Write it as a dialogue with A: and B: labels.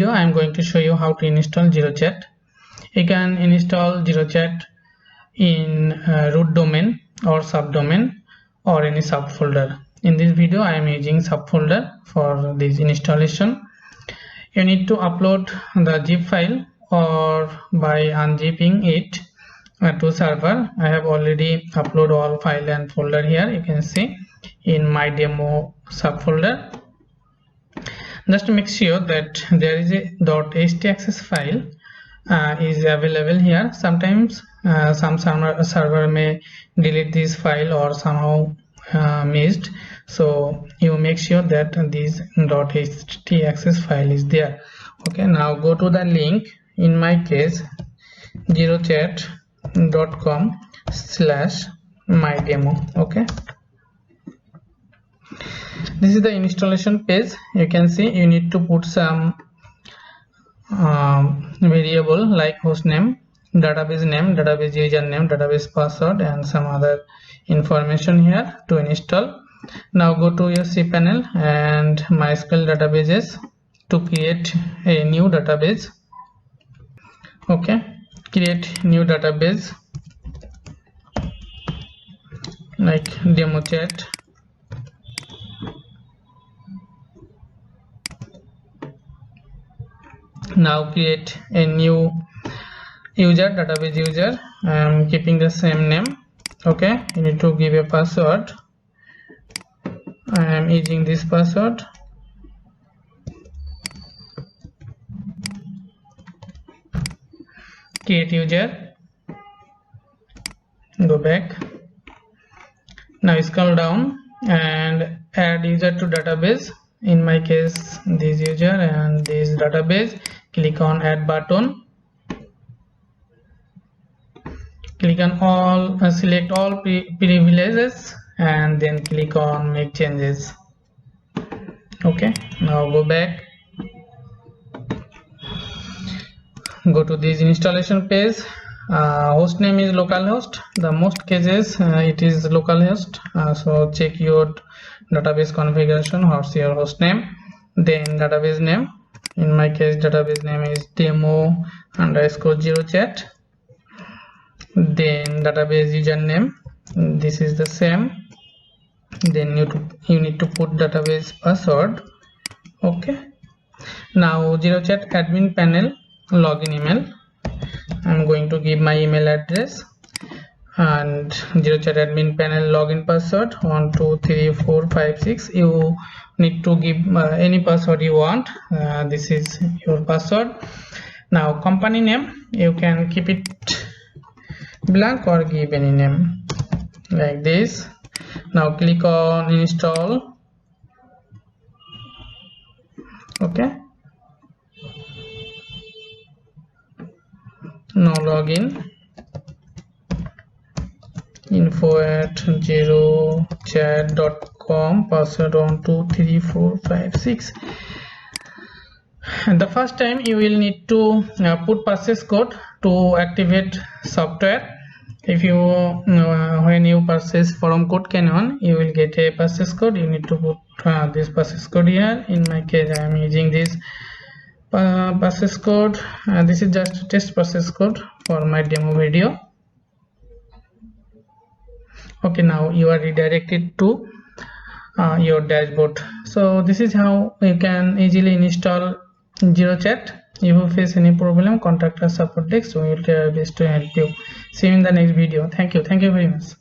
A: video I am going to show you how to install XeroChat. You can install XeroChat in root domain or subdomain or any subfolder. In this video I am using subfolder for this installation. You need to upload the zip file or by unzipping it to server. I have already uploaded all file and folder here. You can see in my demo subfolder. Just make sure that there is a .htaccess file is available here. Sometimes some server may delete this file or somehow missed, so you make sure that this .htaccess file is there. Okay, now go to the link. In my case, xerochat.com/mydemo. okay, this is the installation page. You can see you need to put some variable like host name, database name, database username, database password, and some other information here to install. Now go to your cPanel and MySQL databases to create a new database. Okay, create new database like demo chat. Now create a new user, database user. I am keeping the same name. Okay, you need to give a password. I am using this password. Create user, go back. Now scroll down and add user to database. In my case, this user and this database. Click on add button. Click on all, select all privileges and then click on make changes. Okay, now go back. Go to this installation page. Host name is localhost. The most cases it is localhost. So check your database configuration. What's your host name? Then database name. In my case, database name is demo_XeroChat. Then database username. This is the same. Then you need to put database password. Okay. Now XeroChat admin panel login email. I'm going to give my email address and XeroChat admin panel login password 123456. You need to give any password you want. This is your password. Now company name, you can keep it blank or give any name like this. Now click on install. Okay, now login. info@xerochat.com, password 123456. And the first time you will need to put purchase code to activate software. If you when you purchase from Code Canyon, you will get a purchase code. You need to put this purchase code here. In my case, I am using this purchase code. This is just a test purchase code for my demo video. Okay, now you are redirected to your dashboard. So this is how you can easily install XeroChat. If you face any problem, contact our support desk. We will try our best to help you. See you in the next video. Thank you very much.